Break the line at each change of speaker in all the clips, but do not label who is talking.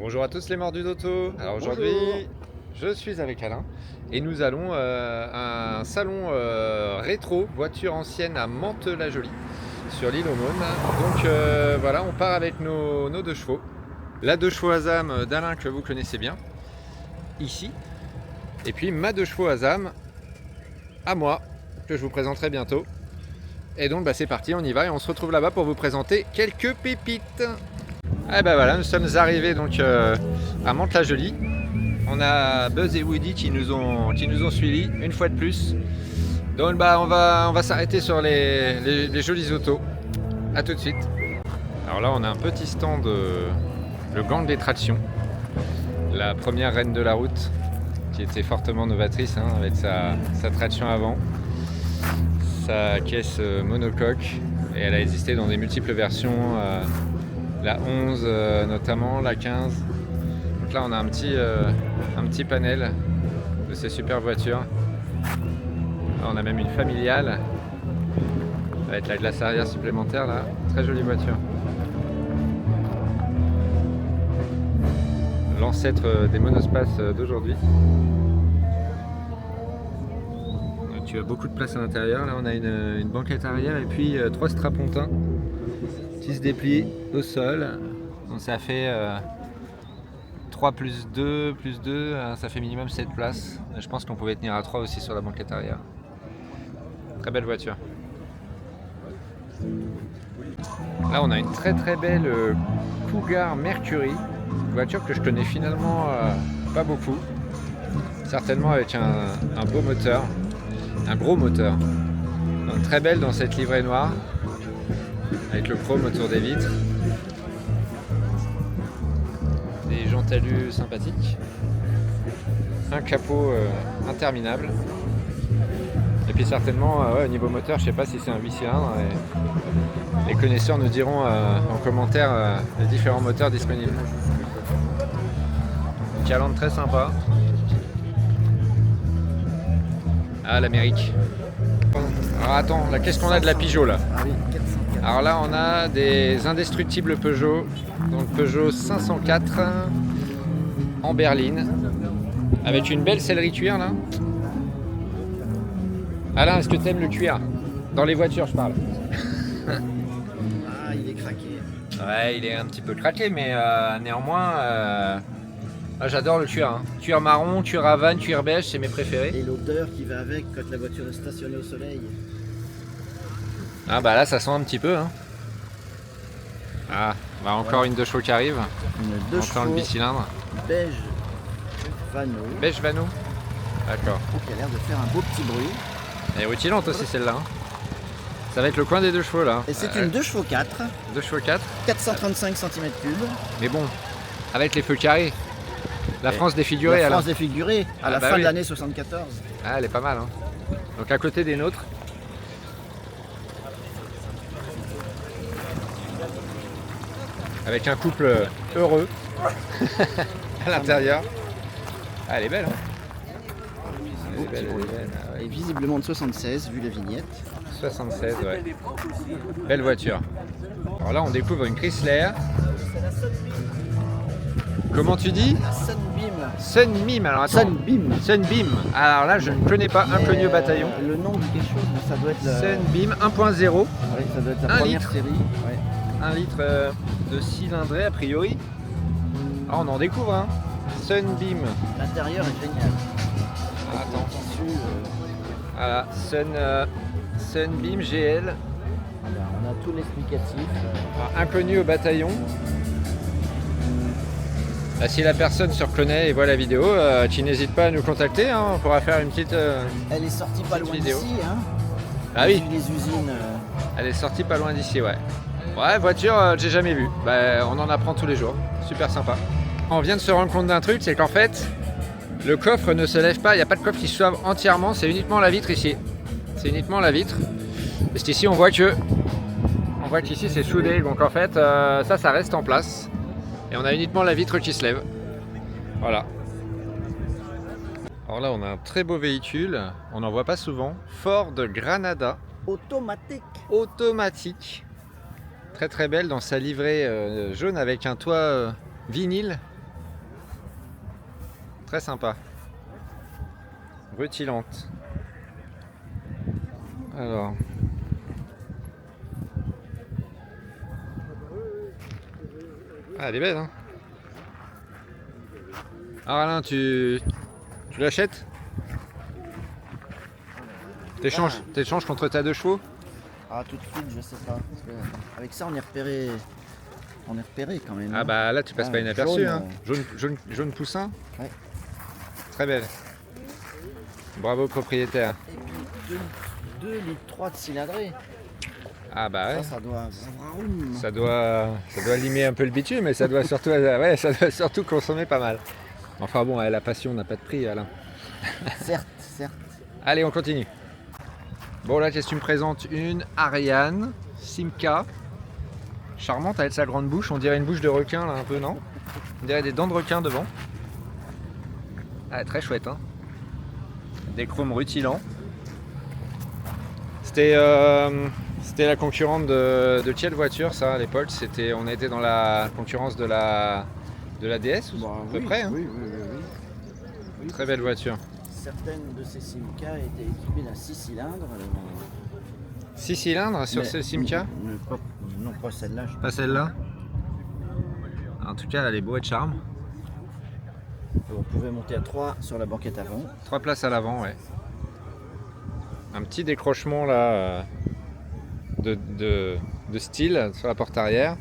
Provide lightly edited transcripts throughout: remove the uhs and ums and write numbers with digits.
Bonjour à tous les mordus d'auto. Alors aujourd'hui, je suis avec Alain et nous allons à un salon rétro voiture ancienne à Mantes-la-Jolie sur l'île aux Mônes. Donc voilà, on part avec nos deux chevaux. La 2 chevaux Azam d'Alain que vous connaissez bien, ici. Et puis ma 2 chevaux Azam à moi, que je vous présenterai bientôt. Et donc c'est parti, on y va et on se retrouve là-bas pour vous présenter quelques pépites. Et ben voilà, nous sommes arrivés donc à Mantes-la-Jolie. On a Buzz et Woody qui nous ont suivis une fois de plus. Donc on va s'arrêter sur les jolies autos. A tout de suite. Alors là on a un petit stand, le gang des tractions. La première reine de la route qui était fortement novatrice avec sa traction avant, sa caisse monocoque, et elle a existé dans des multiples versions. La 11 notamment, la 15. Donc là on a un petit panel de ces super voitures. Là, on a même une familiale avec la glace arrière supplémentaire là. Très jolie voiture. L'ancêtre des monospaces d'aujourd'hui. Tu as beaucoup de place à l'intérieur. Là on a une banquette arrière et puis 3 strapontins qui se déplient au sol. Donc ça fait 3 plus 2 plus 2, ça fait minimum 7 places. Je pense qu'on pouvait tenir à 3 aussi sur la banquette arrière. Très belle voiture. Là on a une très belle Cougar Mercury, une voiture que je connais finalement pas beaucoup. Certainement avec un beau moteur, un gros moteur. Donc très belle dans cette livrée noire, avec le chrome autour des vitres. Des jantes alu sympathiques. Un capot interminable. Et puis certainement, au niveau moteur, je sais pas si c'est un 8 cylindres. Et les connaisseurs nous diront en commentaire les différents moteurs disponibles. Une calandre très sympa. Ah, l'Amérique. Alors attends, là qu'est-ce qu'on a de la Peugeot là? Alors là on a des indestructibles Peugeot, donc Peugeot 504 en berline, avec une belle sellerie cuir là. Alain, est-ce que tu aimes le cuir? Dans les voitures je parle.
Ah, il est craqué.
Ouais, il est un petit peu craqué, mais néanmoins, j'adore le cuir. Cuir marron, cuir Havane, cuir beige, c'est mes préférés.
Et l'odeur qui va avec quand la voiture est stationnée au soleil.
Ah bah là ça sent un petit peu. Ah, encore une 2 chevaux qui arrive.
Une 2
Encore le
chevaux
bicylindre.
beige Vano.
Beige Vanou. D'accord.
Qui a l'air de faire un beau petit bruit.
Elle est rutilante aussi celle-là. Ça va être le coin des 2 chevaux là.
Et c'est une 2 chevaux 4.
2 chevaux 4.
435 cm3.
Mais bon, avec les feux carrés. La France défigurée.
La France défigurée à la fin de l'année 74.
Ah, elle est pas mal. Donc à côté des nôtres. Avec un couple heureux à l'intérieur. Ah, elle est belle. Elle est belle. Ah, ouais.
Et visiblement de 76 vu la vignette.
76, ouais. Belle voiture. Alors là, on découvre une Chrysler. Comment tu dis?
Sunbeam.
Sunbeam. Alors attends.
Sunbeam.
Sunbeam. Alors là, je ne connais pas, inconnu au bataillon.
Le nom dit quelque chose, mais ça doit être
Sunbeam 1.0.
Oui, ça doit être la
1
première
litre.
série. Ouais.
1 litre de cylindré a priori. Ah, on en découvre. Sunbeam.
L'intérieur est génial.
Attends.
Tissu,
Voilà, Sunbeam GL.
on a tout l'explicatif.
Alors, inconnu au bataillon. Bah, si la personne se reconnaît et voit la vidéo, qui n'hésite pas à nous contacter, on pourra faire une petite
Elle est sortie pas loin
vidéo.
d'ici.
Ah oui,
Les usines.
elle est sortie pas loin d'ici, ouais. Ouais, voiture, j'ai jamais vu. On en apprend tous les jours. Super sympa. On vient de se rendre compte d'un truc, c'est qu'en fait, le coffre ne se lève pas. Il n'y a pas de coffre qui se soive entièrement. C'est uniquement la vitre ici. C'est uniquement la vitre. Parce qu'ici, on voit qu'ici c'est soudé. Donc en fait, ça reste en place. Et on a uniquement la vitre qui se lève. Voilà. Alors là, on a un très beau véhicule. On n'en voit pas souvent. Ford Granada.
Automatique.
Automatique. Très belle dans sa livrée jaune avec un toit vinyle Très sympa. Rutilante. Alors. Ah, elle est belle, hein. Ah, Alain, tu l'achètes? T'échanges contre ta 2 chevaux?
Ah, tout de suite, je sais pas. Parce que avec ça, on est repéré quand même.
Ah,
hein.
bah là, tu passes
Ah,
pas inaperçu,
jaune,
hein. Jaune poussin?
Ouais.
Très belle. Bravo, propriétaire.
Et puis 2 litres 3 de cylindrée.
Ah, bah ouais.
Ça doit.
Ça doit limer un peu le bitume, mais ça doit surtout consommer pas mal. Enfin bon, la passion n'a pas de prix, Alain.
Certes, certes.
Allez, on continue. Bon, là, qu'est-ce que tu me présentes? Une Ariane Simca. Charmante avec sa grande bouche. On dirait une bouche de requin, là, un peu, non? On dirait des dents de requin devant. Ah, très chouette, hein. Des chromes rutilants. C'était la concurrente de quelle voiture, ça, à l'époque? On était dans la concurrence de la DS,
Bah,
à peu
oui,
près, hein.
Oui,
Très belle voiture.
certaines de ces Simca étaient équipées d'un 6 cylindres.
6 cylindres sur ce Simca?
Non, pas celle-là.
Pas celle-là? En tout cas, elle est beau et de charme.
On pouvait monter à 3 sur la banquette avant.
3 places à l'avant, ouais. Un petit décrochement là de style sur la porte arrière.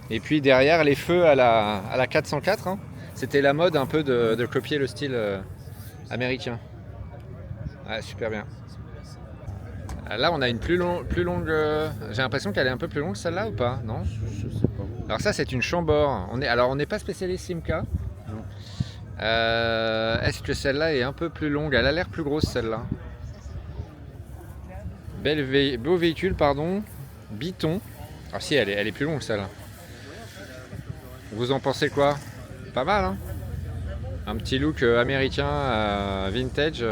Et puis derrière, les feux à la 404. Hein. C'était la mode un peu de copier le style américain. Ouais, super bien. Là, on a une plus longue. J'ai l'impression qu'elle est un peu plus longue celle-là ou pas? Non?
Je sais pas.
Alors ça, c'est une Chambord. On n'est pas spécialiste Simca.
Non.
Est-ce que celle-là est un peu plus longue? Elle a l'air plus grosse celle-là. Beau véhicule, pardon. Biton. Ah si, elle est plus longue celle-là. Vous en pensez quoi? Pas mal, hein? Un petit look américain, vintage.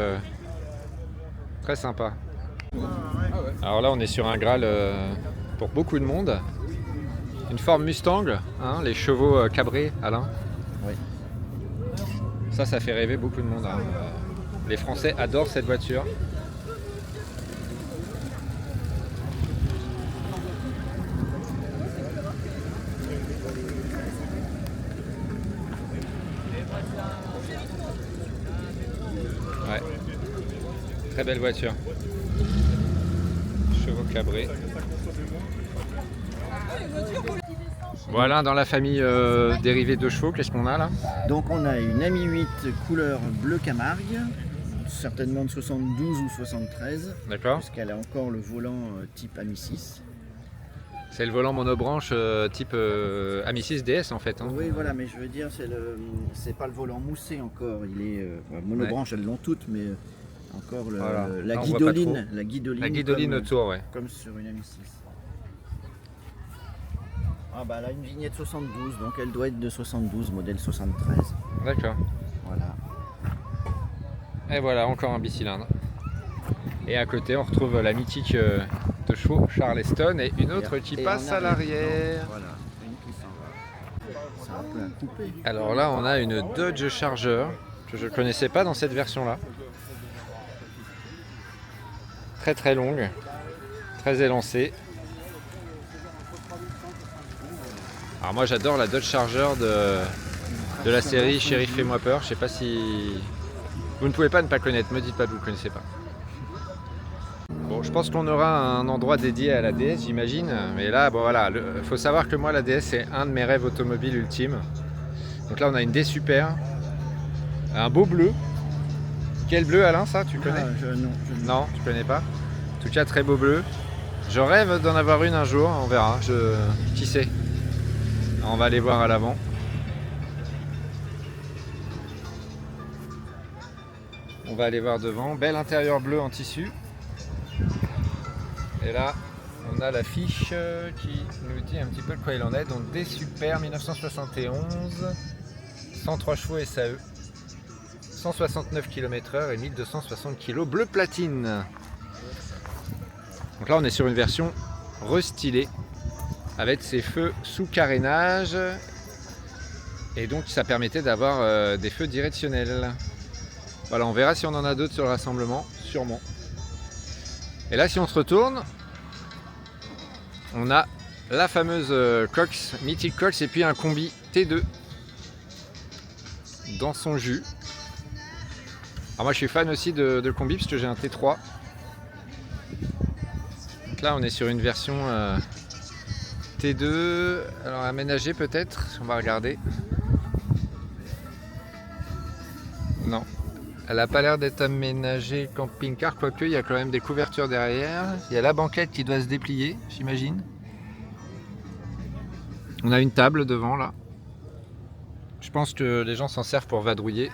Très sympa. Alors là, on est sur un Graal pour beaucoup de monde. Une Ford Mustang, hein, les chevaux cabrés, Alain.
Oui.
Ça fait rêver beaucoup de monde. Hein. Les Français adorent cette voiture. Ouais. Très belle voiture. Chevaux cabrés. Voilà, dans la famille dérivée de chevaux, qu'est-ce qu'on a là?
Donc on a une Ami 8 couleur bleu Camargue, certainement de 72 ou 73,
D'accord.
parce qu'elle a encore le volant type Ami 6.
C'est le volant monobranche type Ami 6 DS en fait. Hein.
Oui, voilà, mais je veux dire, c'est pas le volant moussé encore. Il est monobranche, elles l'ont toutes, mais encore
Voilà.
la
Là, on voit pas
guidoline,
trop.
la guidoline.
La guidoline
comme,
autour, ouais.
comme sur une Ami 6. Ah bah là, une vignette 72, donc elle doit être de 72, modèle 73.
D'accord.
Voilà.
Et voilà, encore un bicylindre. Et à côté, on retrouve la mythique de chevaux Charleston et une autre qui passe à l'arrière.
Voilà, une qui s'en va. C'est un peu un coupé.
Alors là, on a une Dodge Charger que je ne connaissais pas dans cette version-là. Très très longue, très élancée. Alors moi j'adore la Dodge Charger de la série Chérie fais-moi peur. Je sais pas si... Vous ne pouvez pas ne pas connaître, me dites pas que vous ne connaissez pas. Bon, je pense qu'on aura un endroit dédié à la DS, j'imagine. Mais là, bon voilà, faut savoir que moi la DS c'est un de mes rêves automobiles ultimes. Donc là on a une D Super, un beau bleu. Quel bleu Alain ça, tu connais? Non, tu connais pas. En tout cas très beau bleu. Je rêve d'en avoir une un jour, on verra. Qui sait? On va aller voir à l'avant. On va aller voir devant. Bel intérieur bleu en tissu. Et là, on a la fiche qui nous dit un petit peu de quoi il en est. Donc des Super 1971, 103 chevaux SAE, 169 km/h et 1260 kg, bleu platine. Donc là, on est sur une version restylée avec ses feux sous carénage Et donc ça permettait d'avoir des feux directionnels. Voilà, on verra si on en a d'autres sur le rassemblement, sûrement. Et là, si on se retourne, on a la fameuse Cox, Mythic Cox, et puis un combi T2 dans son jus. Alors moi je suis fan aussi de combi parce que j'ai un T3. Donc là on est sur une version T2, alors aménagée peut-être, on va regarder. Non, elle n'a pas l'air d'être aménagée camping-car, quoique il y a quand même des couvertures derrière. Il y a la banquette qui doit se déplier, j'imagine. On a une table devant là. Je pense que les gens s'en servent pour vadrouiller.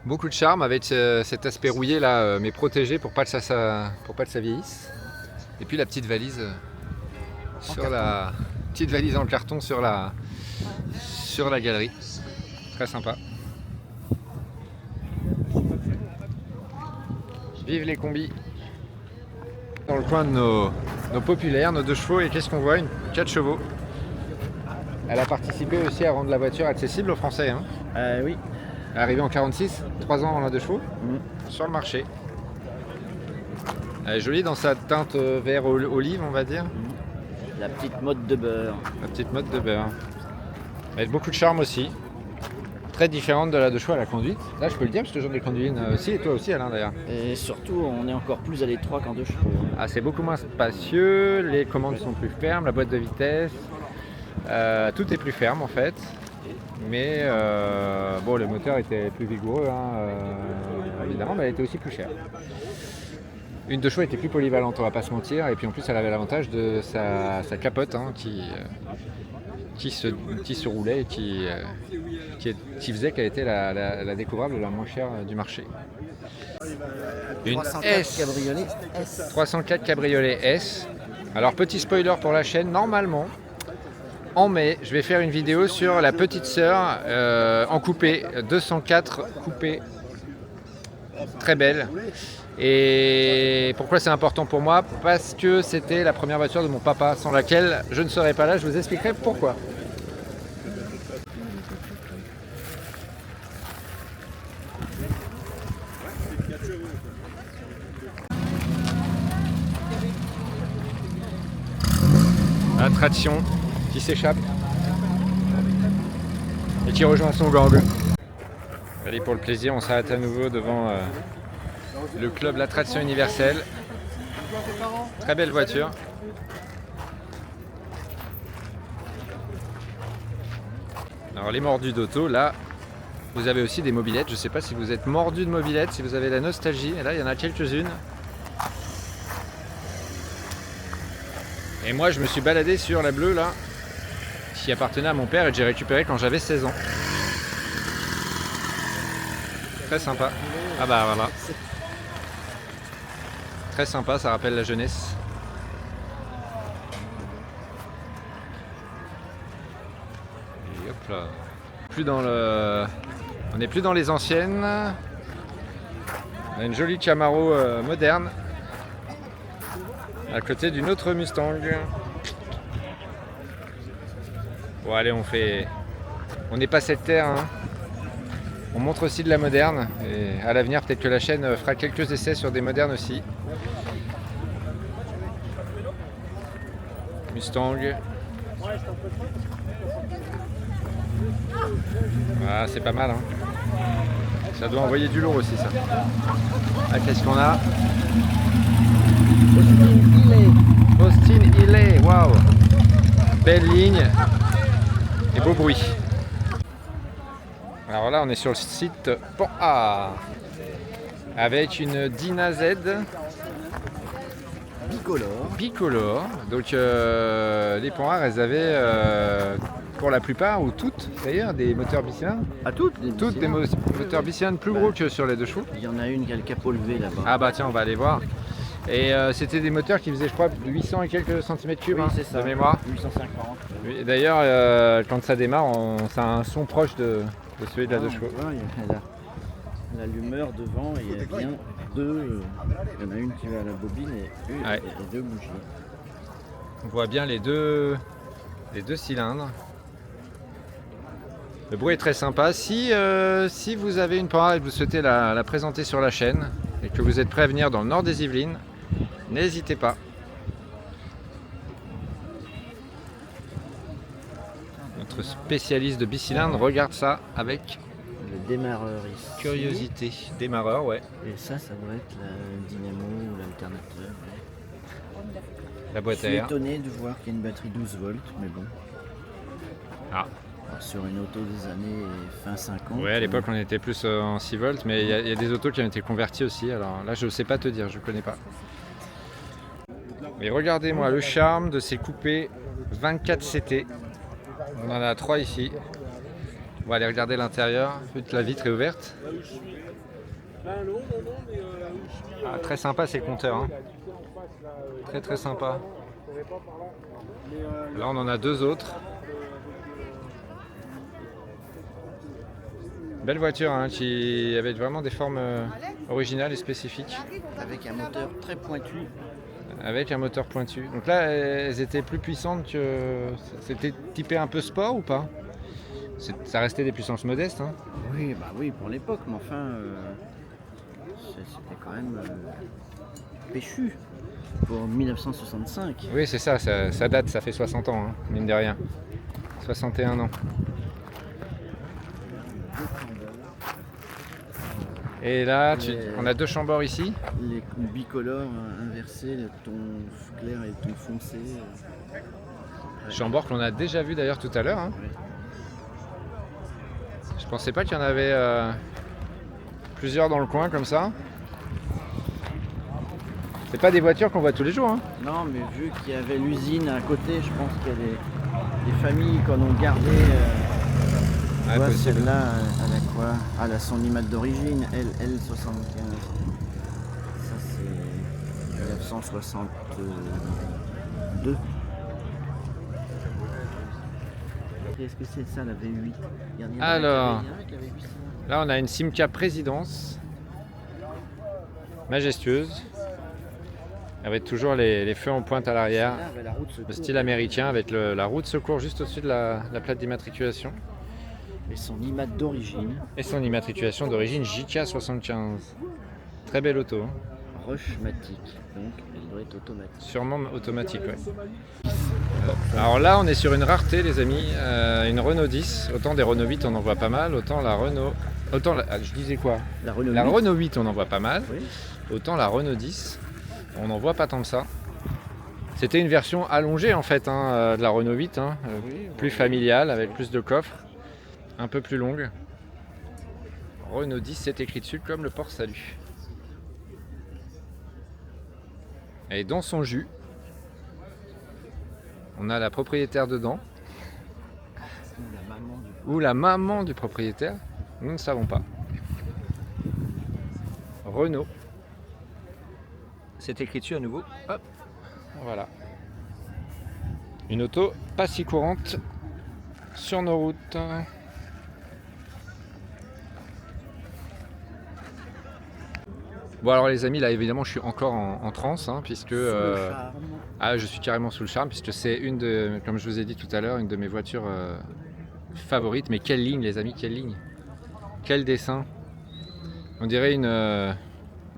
Beaucoup de charme avec cet aspect rouillé là, mais protégé pour pas que ça vieillisse. Et puis la petite valise petite valise en carton sur la galerie. Très sympa. Vive les combis. Dans le coin de nos populaires, nos 2 chevaux, et qu'est-ce qu'on voit? Une 4 chevaux. Elle a participé aussi à rendre la voiture accessible aux Français. Hein.
Oui.
Arrivée en 46, 3 ans en a 2 chevaux, sur le marché. Elle est jolie dans sa teinte vert olive, on va dire.
La petite mode de beurre.
La petite mode de beurre. Elle a beaucoup de charme aussi. Très différente de la 2 chevaux à la conduite. Là, je peux le dire parce que j'en ai conduit une aussi, et toi aussi, Alain, d'ailleurs.
Et surtout, on est encore plus à l'étroit qu'en 2 chevaux.
Ah, c'est beaucoup moins spacieux, les commandes sont plus fermes, la boîte de vitesse. Tout est plus ferme en fait. Mais bon, le moteur était plus vigoureux, hein, évidemment, mais elle était aussi plus chère. Une 2 chevaux était plus polyvalente, on va pas se mentir, et puis en plus elle avait l'avantage de sa capote hein, qui se roulait et qui faisait qu'elle était la découvrable la moins chère du marché. Une
304
S,
cabriolet S.
304 cabriolet S. Alors petit spoiler pour la chaîne, normalement en mai, je vais faire une vidéo sur la petite sœur en coupé, 204 coupé, très belle. Et pourquoi c'est important pour moi? Parce que c'était la première voiture de mon papa, sans laquelle je ne serais pas là, je vous expliquerai pourquoi. La traction qui s'échappe et qui rejoint son gang. Allez, pour le plaisir, on s'arrête à nouveau devant le club La Traction Universelle. Très belle voiture. Alors les mordus d'auto, là, vous avez aussi des mobylettes. Je ne sais pas si vous êtes mordus de mobylettes, si vous avez la nostalgie. Et là, il y en a quelques-unes. Et moi, je me suis baladé sur la bleue, là, qui appartenait à mon père et que j'ai récupéré quand j'avais 16 ans. Très sympa. Ah bah voilà. Très sympa, ça rappelle la jeunesse. Et hop là. On n'est plus dans les anciennes. On a une jolie Camaro moderne. À côté d'une autre Mustang. Bon allez, on n'est pas cette terre. Hein. On montre aussi de la moderne. Et à l'avenir, peut-être que la chaîne fera quelques essais sur des modernes aussi. Mustang. Ah, c'est pas mal. Hein. Ça doit envoyer du lourd aussi, ça. Ah, qu'est-ce qu'on a? Austin Healey, waouh! Belle ligne et beau bruit. Alors là, on est sur le site Pont A avec une Dyna Z bicolore. Donc les Pont A, elles avaient pour la plupart ou toutes d'ailleurs des moteurs bicylindres.
À toutes
Des moteurs bicylindres plus gros que sur les 2 chevaux.
Il y en a une qui a le capot levé là-bas.
Ah bah tiens, on va aller voir. Et c'était des moteurs qui faisaient, je crois, 800 et quelques centimètres cubes,
Oui,
hein,
c'est ça.
de mémoire.
850.
Oui, d'ailleurs, quand ça démarre, ça a un son proche de celui de la 2 chevaux.
Elle a l'humeur devant et il y a bien 2. Il y en a une qui va à la bobine et 2 bougies.
On voit bien les deux Les 2 cylindres. Le bruit est très sympa. Si vous avez une Panhard et que vous souhaitez la présenter sur la chaîne et que vous êtes prêt à venir dans le nord des Yvelines, n'hésitez pas. Notre spécialiste de bicylindre regarde ça avec
Le démarreur ici.
curiosité. Démarreur, ouais.
Et ça doit être la dynamo ou l'alternateur.
La
Je
boîte à
suis
air.
étonné de voir qu'il y a une batterie 12 volts, mais bon.
Ah.
Alors, sur une auto des années fin 50.
Ouais, à l'époque on était plus en 6 volts, mais il y a des autos qui ont été converties aussi. Alors là, je ne sais pas te dire, je ne connais pas. Mais regardez-moi le charme de ces coupés 24 CT. On en a 3 ici. On va aller regarder l'intérieur. La vitre est ouverte. Ah, très sympa ces compteurs. Hein. Très très sympa. Là on en a 2 autres. Belle voiture hein, qui avait vraiment des formes originales et spécifiques.
Avec un moteur très pointu.
Avec un moteur pointu. Donc là, elles étaient plus puissantes que... C'était typé un peu sport ou pas? Ça restait des puissances modestes. Hein.
Oui, bah oui, pour l'époque, mais enfin, c'était quand même péchu pour 1965.
Oui, c'est ça, ça date, ça fait 60 ans, hein, mine de rien. 61 ans. Et là, on a 2 chambord ici.
Les bicolores inversés, le ton clair et le ton foncé.
Chambord qu'on a déjà vu d'ailleurs tout à l'heure. Hein.
Ouais.
Je pensais pas qu'il y en avait plusieurs dans le coin comme ça. C'est pas des voitures qu'on voit tous les jours. Hein.
Non, mais vu qu'il y avait l'usine à côté, je pense qu'il y a des familles qui en ont gardé.
Ouais,
celle-là, elle a quoi? Elle a son image d'origine, L75. Ça, c'est 1962. Qu'est-ce que c'est ça, la V8?
Alors, là on a une Simca Présidence. Majestueuse. Avec toujours les feux en pointe à l'arrière. Le style américain avec la roue de secours juste au-dessus de la plaque d'immatriculation.
Et son IMAT d'origine.
Et son immatriculation d'origine JK75. Très belle auto. Hein.
Rushmatic, donc elle doit être automatique.
Sûrement automatique, ouais. Alors là, on est sur une rareté, les amis. Une Renault 10. Autant des Renault 8, on en voit pas mal. Autant la Renault. Je disais quoi?
La Renault 8.
La Renault 8, on en voit pas mal.
Oui.
Autant la Renault 10, on n'en voit pas tant que ça. C'était une version allongée en fait de la Renault 8, hein, plus familiale, avec plus de coffres. Un peu plus longue. Renault 10, c'est écrit dessus comme le port Salut. Et dans son jus, on a la propriétaire dedans. Ou la maman du propriétaire. Nous ne savons pas. Renault. C'est écrit dessus à nouveau. Hop. Voilà. Une auto pas si courante sur nos routes. Bon alors les amis, là évidemment je suis encore en transe hein, puisque je suis carrément sous le charme puisque c'est une de, comme je vous ai dit tout à l'heure, une de mes voitures favorites. Mais quelle ligne les amis, quelle ligne, quel dessin. On dirait une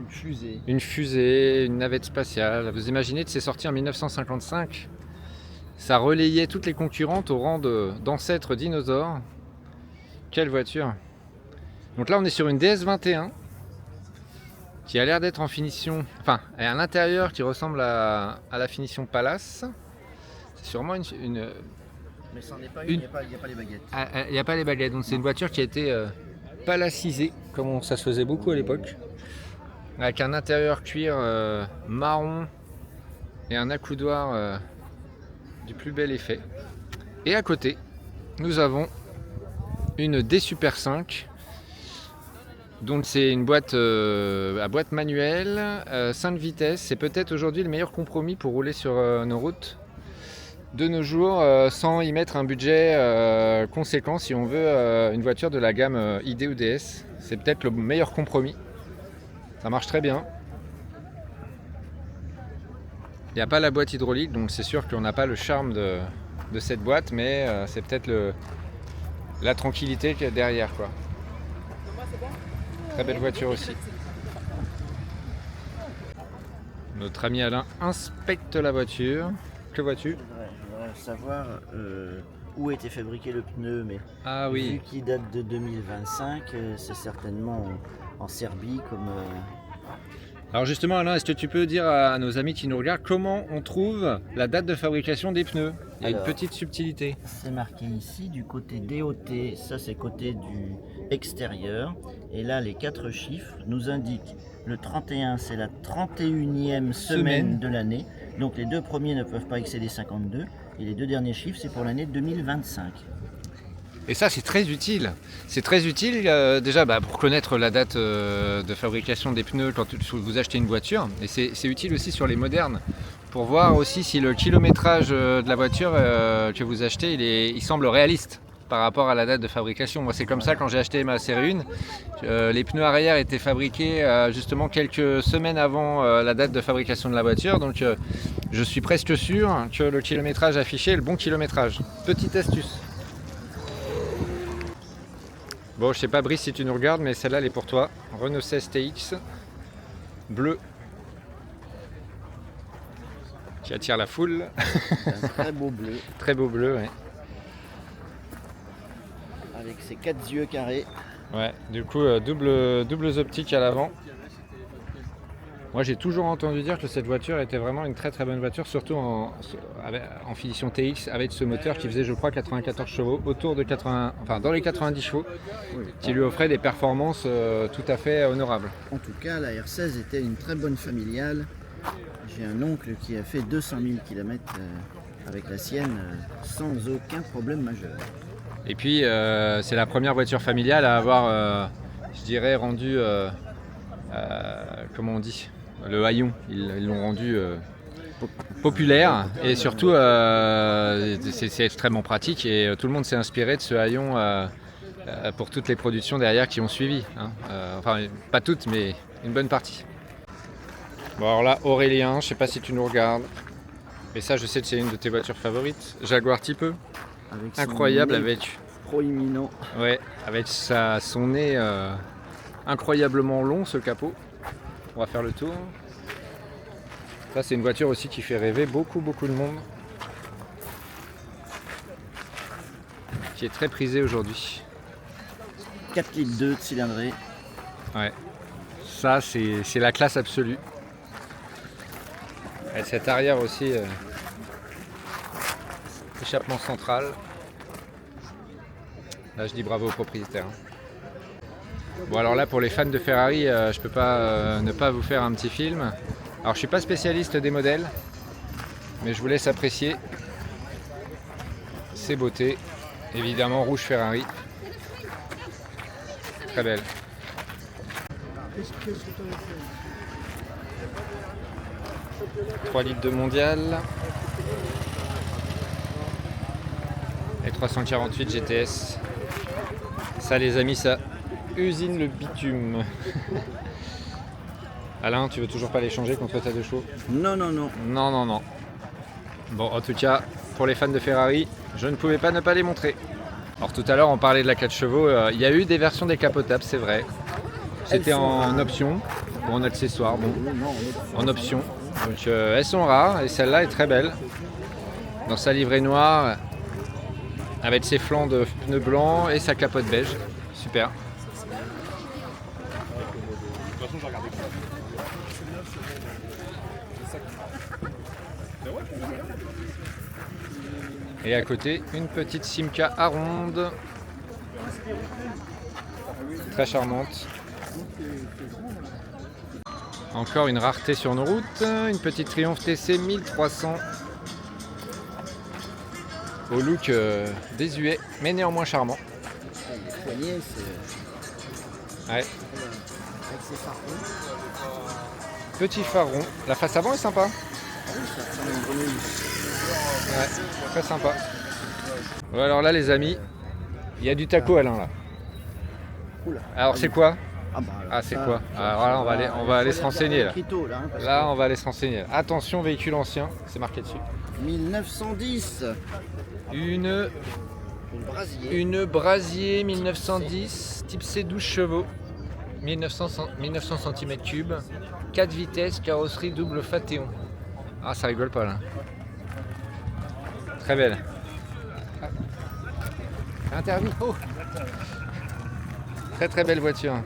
fusée, une navette spatiale. Vous imaginez que c'est sorti en 1955. Ça relayait toutes les concurrentes au rang d'ancêtres dinosaures. Quelle voiture. Donc là on est sur une DS21. Qui a l'air d'être en finition, enfin, elle a un intérieur qui ressemble à la finition Palace. C'est sûrement une
mais ça n'est pas une, il n'y a pas les baguettes.
Il n'y a pas les baguettes, donc c'est une voiture qui a été palacisée, comme ça se faisait beaucoup à l'époque. Avec un intérieur cuir marron et un accoudoir du plus bel effet. Et à côté, nous avons une D Super 5. Donc c'est une boîte à boîte manuelle, 5 vitesses. C'est peut-être aujourd'hui le meilleur compromis pour rouler sur nos routes de nos jours sans y mettre un budget conséquent si on veut une voiture de la gamme ID ou DS. C'est peut-être le meilleur compromis. Ça marche très bien. Il n'y a pas la boîte hydraulique, donc c'est sûr qu'on n'a pas le charme de cette boîte, mais c'est peut-être la tranquillité qu'il y a derrière, quoi. Très belle voiture aussi. Notre ami Alain inspecte la voiture. Que vois-tu?
Je voudrais savoir où était fabriqué le pneu, mais
Ah oui.
vu qu'il date de 2025, c'est certainement en Serbie comme...
Alors justement Alain, est-ce que tu peux dire à nos amis qui nous regardent comment on trouve la date de fabrication des pneus? Il y a
Alors,
une petite subtilité.
C'est marqué ici du côté DOT, ça c'est côté du extérieur. Et là les 4 chiffres nous indiquent le 31 c'est la 31e semaine de l'année. Donc les 2 premiers ne peuvent pas excéder 52 et les 2 derniers chiffres c'est pour l'année 2025.
Et ça c'est très utile. C'est très utile déjà pour connaître la date de fabrication des pneus quand vous achetez une voiture. Et c'est utile aussi sur les modernes pour voir aussi si le kilométrage de la voiture que vous achetez il semble réaliste par rapport à la date de fabrication. Moi c'est comme ça quand j'ai acheté ma série 1. Les pneus arrière étaient fabriqués justement quelques semaines avant la date de fabrication de la voiture. Donc je suis presque sûr que le kilométrage affiché est le bon kilométrage. Petite astuce. Bon, je sais pas Brice si tu nous regardes, mais celle-là elle est pour toi. Renault 16 TX, bleu, qui attire la foule.
Un très beau bleu
Très beau bleu, ouais.
avec ses 4 yeux carrés.
Ouais, du coup, doubles optiques à l'avant. Moi j'ai toujours entendu dire que cette voiture était vraiment une très très bonne voiture, surtout en finition TX avec ce moteur qui faisait je crois 94 chevaux, autour de 80, enfin dans les 90 chevaux, qui lui offrait des performances tout à fait honorables.
En tout cas la R16 était une très bonne familiale. J'ai un oncle qui a fait 200 000 km avec la sienne sans aucun problème majeur.
Et puis c'est la première voiture familiale à avoir, je dirais, rendu, comment on dit, le haillon. Ils l'ont rendu populaire et surtout c'est extrêmement pratique et tout le monde s'est inspiré de ce haillon pour toutes les productions derrière qui ont suivi. Hein. Enfin, pas toutes, mais une bonne partie. Bon alors là, Aurélien, je sais pas si tu nous regardes, mais ça je sais que c'est une de tes voitures favorites. Jaguar Type E.
Avec
Incroyable avec...
proéminent.
Ouais, avec son nez incroyablement long, ce capot. On va faire le tour. Ça c'est une voiture aussi qui fait rêver beaucoup de monde. Qui est très prisée aujourd'hui.
4 litres 2 de cylindrée.
Ouais. Ça c'est la classe absolue. Et cette arrière aussi, échappement central. Là je dis bravo au propriétaire. Bon alors là pour les fans de Ferrari, je peux pas ne pas vous faire un petit film. Alors je suis pas spécialiste des modèles, mais je vous laisse apprécier ces beautés. Évidemment rouge Ferrari. Très belle. 3 litres de mondial. Et 348 GTS. Ça les amis, ça usine le bitume. Alain, tu veux toujours pas les changer contre ta 2 chevaux?
Non.
Non. Bon, en tout cas, pour les fans de Ferrari, je ne pouvais pas ne pas les montrer. Alors tout à l'heure, on parlait de la 4 chevaux. Il y a eu des versions décapotables, c'est vrai. C'était en option, ou en accessoire, bon, en option. Donc elles sont rares et celle-là est très belle. Dans sa livrée noire, avec ses flancs de pneus blancs et sa capote beige. Super. Et à côté, une petite Simca à ronde. Très charmante. Encore une rareté sur nos routes. Une petite Triumph TC 1300. Au look désuet, mais néanmoins charmant.
Le poignet, c'est...
Ouais.
Avec ses phares ronds.
Petit phare rond. La face avant est sympa.
Ah oui, ça ressemble à une grenouille.
Ouais, très sympa. Bon, alors là les amis, il y a du taco Alain là.
Oula.
Alors c'est quoi?
Alors
c'est
ça,
quoi? Alors là on va aller se renseigner là. Là on va aller se renseigner. Attention véhicule ancien, c'est marqué dessus.
1910. Une
Brasier 1910, type C 12 chevaux, 1900 cm3, 4 vitesses, carrosserie double Fathéon. Ah, ça rigole pas là. Très belle. Interdit. Oh. Très très belle voiture.
Là,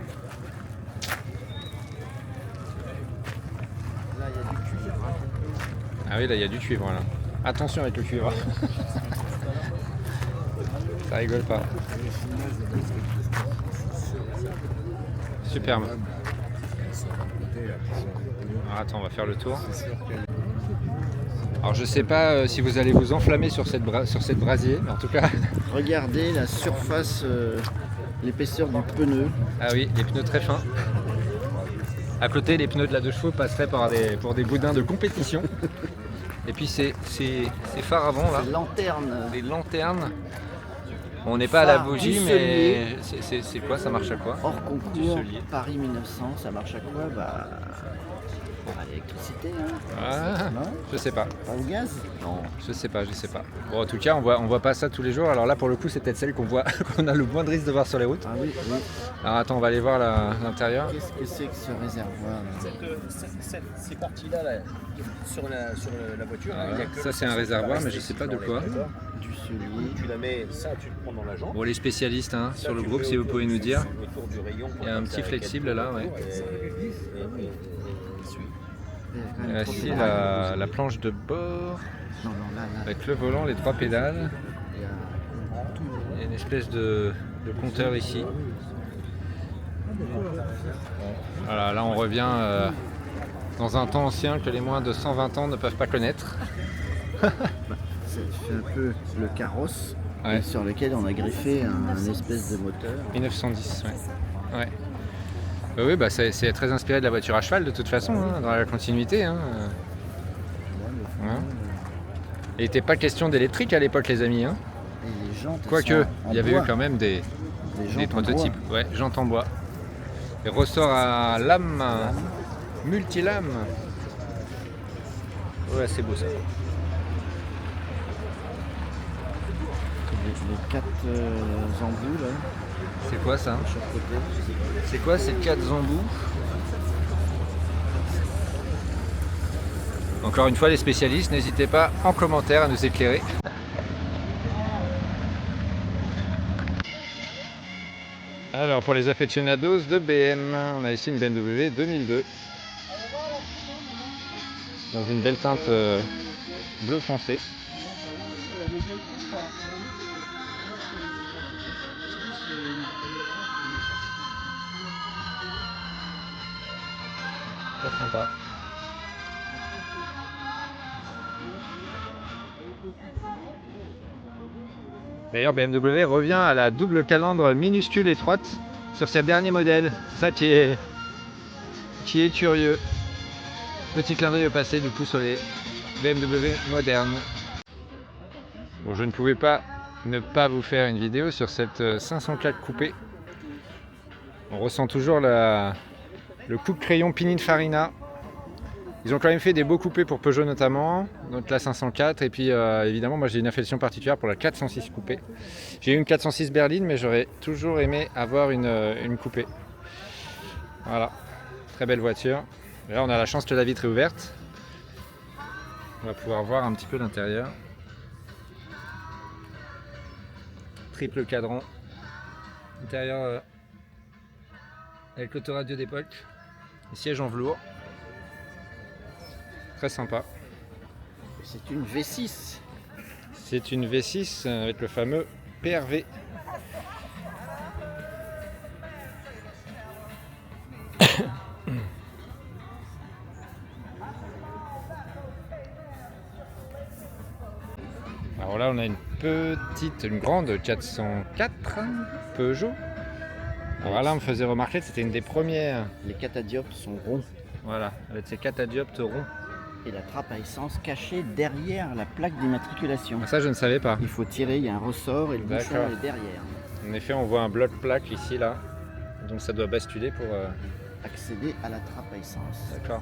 il y a du cuivre.
Ah oui, là il y a du cuivre là. Attention avec le cuivre. Ça rigole pas. Superbe. Alors, attends, on va faire le tour. Alors je sais pas si vous allez vous enflammer sur cette brasier, mais en tout cas.
Regardez la surface, l'épaisseur du pneu.
Ah oui, les pneus très fins. À côté, les pneus de la 2 chevaux passeraient pour des boudins de compétition. Et puis ces phares avant là. Les lanternes. On n'est pas à la bougie, mais c'est quoi? Ça marche à quoi?
Hors concours, Paris 1900, ça marche à quoi? Bah, à l'électricité. Hein.
Ah,
non,
je sais pas.
Pas au gaz? Non.
Je sais pas. Bon, en tout cas, on voit pas ça tous les jours. Alors là, pour le coup, c'est peut-être celle qu'on voit, qu'on a le moins de risque de voir sur les routes.
Ah oui, oui.
Alors attends, on va aller voir l'intérieur.
Qu'est-ce que c'est que ce réservoir là?
Ces parties-là, sur la voiture,
Ah,
il y a que
ça, c'est un réservoir, mais je sais pas de quoi.
Du soulier.
Tu la mets, ça, tu le prends dans la jambe.
Bon, les spécialistes hein, sur le groupe, si vous pouvez nous dire.
Autour du rayon.
Il y a un petit flexible là, ouais. Et là, ici, la planche de bord,
Non, là.
avec le volant, les 3 pédales. Il y a une espèce de compteur ici. Voilà, là on revient dans un temps ancien que les moins de 120 ans ne peuvent pas connaître.
C'est un peu le carrosse
Ouais.
sur lequel on a greffé un espèce de moteur.
1910, ouais. Oui, bah c'est très inspiré de la voiture à cheval de toute façon, hein, dans la continuité. Hein. Ouais. Il n'était pas question d'électrique à l'époque, les amis. Hein.
Et les jantes,
Quoique, il y avait eu
bois.
quand même des
jantes en
prototypes.
bois.
Ouais, jantes en bois. Et ressort à lame, multilame. Ouais, c'est beau ça.
Les 4 embouts là,
C'est quoi ça?
de chaque côté.
C'est quoi ces 4 embouts? Encore une fois, les spécialistes, n'hésitez pas en commentaire à nous éclairer. Alors, pour les aficionados de BM, on a ici une BMW 2002. Dans une belle teinte bleu foncé. Très sympa. D'ailleurs, BMW revient à la double calandre minuscule étroite sur ses derniers modèles. Ça qui est curieux. Petit clin d'œil au passé du coup sur les BMW modernes. Bon, je ne pouvais pas ne pas vous faire une vidéo sur cette 504 coupée. On ressent toujours le coup de crayon Pininfarina. Ils ont quand même fait des beaux coupés pour Peugeot notamment, donc la 504 et puis évidemment moi j'ai une affection particulière pour la 406 coupée. J'ai eu une 406 berline mais j'aurais toujours aimé avoir une coupée. Voilà, très belle voiture. Et là on a la chance que la vitre est ouverte. On va pouvoir voir un petit peu l'intérieur. Triple cadran. Intérieur avec l'autoradio d'époque. Les sièges en velours. Très sympa.
C'est une V6.
C'est une V6 avec le fameux PRV. Alors là on a une grande 404 Peugeot. Alors là on me faisait remarquer que c'était une des premières.
Les catadioptres sont ronds.
Voilà, avec ces catadioptres ronds.
Et la trappe à essence cachée derrière la plaque d'immatriculation.
Ça je ne savais pas.
Il faut tirer, il y a un ressort et le bouchon
D'accord.
est derrière.
En effet on voit un bloc plaque ici là. Donc ça doit basculer pour...
Accéder à la trappe à essence.
D'accord.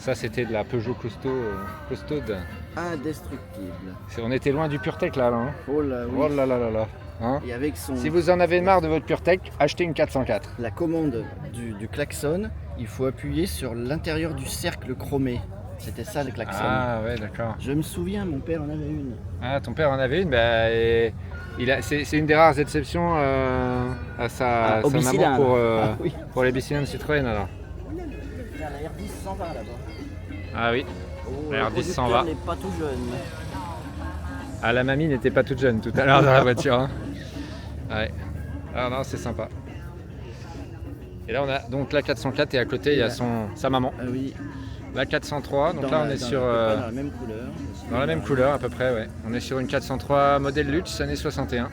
Ça, c'était de la Peugeot costaude.
Indestructible.
On était loin du PureTech là. Hein.
Oh là oui.
Oh là là là là. Hein,
Et avec son...
si vous en avez marre de votre PureTech, achetez une 404.
La commande du klaxon, il faut appuyer sur l'intérieur du cercle chromé. C'était ça le klaxon.
Ah ouais, d'accord.
Je me souviens, mon père en avait une.
Ah, ton père en avait une, bah, et c'est une des rares exceptions à sa
au
maman
bicylindre. Oui.
pour les bicylindres Citroën alors.
Tiens, la R10 s'en va là-bas.
Ah oui,
Oh,
la
le
R10 s'en va.
producteur n'est pas tout jeune.
Ah, la mamie n'était pas toute jeune tout à l'heure dans la voiture. Hein. Ouais. Ah non, c'est sympa. Et là on a donc la 404 et à côté il y a sa maman.
Ah oui.
La 403, donc
Dans
là
la-
on est
dans
sur
la- dans la même couleur.
dans la même couleur à peu près, ouais. On est sur une 403 modèle luxe années 61.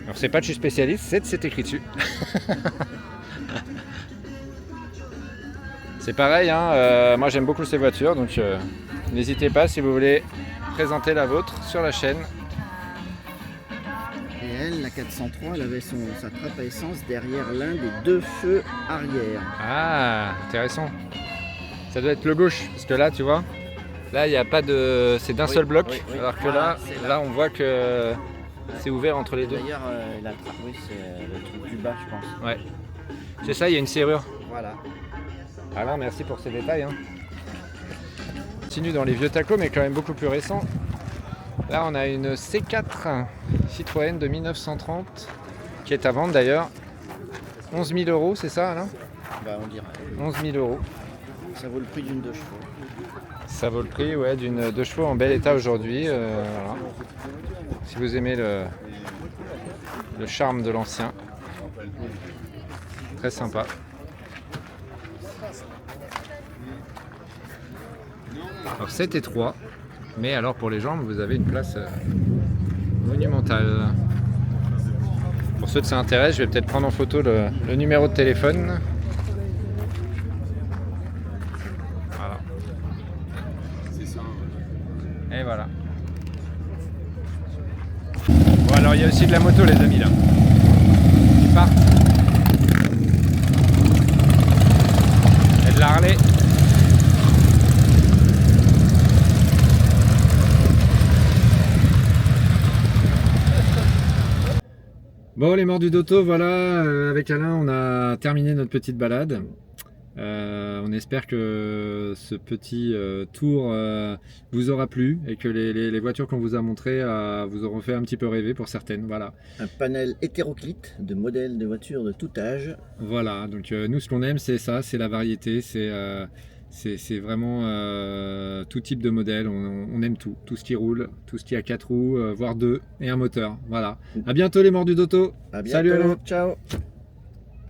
Alors c'est pas que je suis spécialiste, c'est écrit dessus. C'est pareil, hein, moi j'aime beaucoup ces voitures, donc n'hésitez pas si vous voulez présenter la vôtre sur la chaîne.
Et elle, la 403, elle avait sa trappe à essence derrière l'un des deux feux arrière.
Ah, intéressant. Ça doit être le gauche, parce que là tu vois, là il n'y a pas de... c'est d'un
Oui,
seul bloc,
oui, oui.
alors que
Voilà,
là,
c'est
là on voit que c'est ouvert entre les deux.
D'ailleurs, la trappe, oui, c'est le truc du bas, je pense.
Ouais. C'est ça, il y a une serrure.
Voilà.
Alors merci pour ces détails. Hein. On continue dans les vieux tacos mais quand même beaucoup plus récents. Là on a une C4 Citroën de 1930 qui est à vendre d'ailleurs. 11 000 €, c'est ça Alain?
Bah, on dirait.
11 000 €.
Ça vaut le prix d'une 2 chevaux.
Ça vaut le prix ouais, d'une 2 chevaux en bel état aujourd'hui. Voilà. Si vous aimez le charme de l'ancien. Très sympa. Alors 7 et 3, mais alors pour les jambes vous avez une place monumentale. Pour ceux que ça intéresse, je vais peut-être prendre en photo le numéro de téléphone. Voilà. Et voilà. Bon alors il y a aussi de la moto les amis là. Qui partent. Et de la Harley. Bon les mordus d'auto, voilà, avec Alain on a terminé notre petite balade. On espère que ce petit tour vous aura plu et que les voitures qu'on vous a montrées vous auront fait un petit peu rêver pour certaines. Voilà,
Un panel hétéroclite de modèles de voitures de tout âge.
voilà. Donc nous ce qu'on aime c'est ça, c'est la variété, c'est vraiment tout type de modèle. On aime tout ce qui roule, tout ce qui a 4 roues, voire 2 et un moteur. Voilà. À bientôt les mordus d'auto.
À bientôt.
Salut Alain.
Ciao.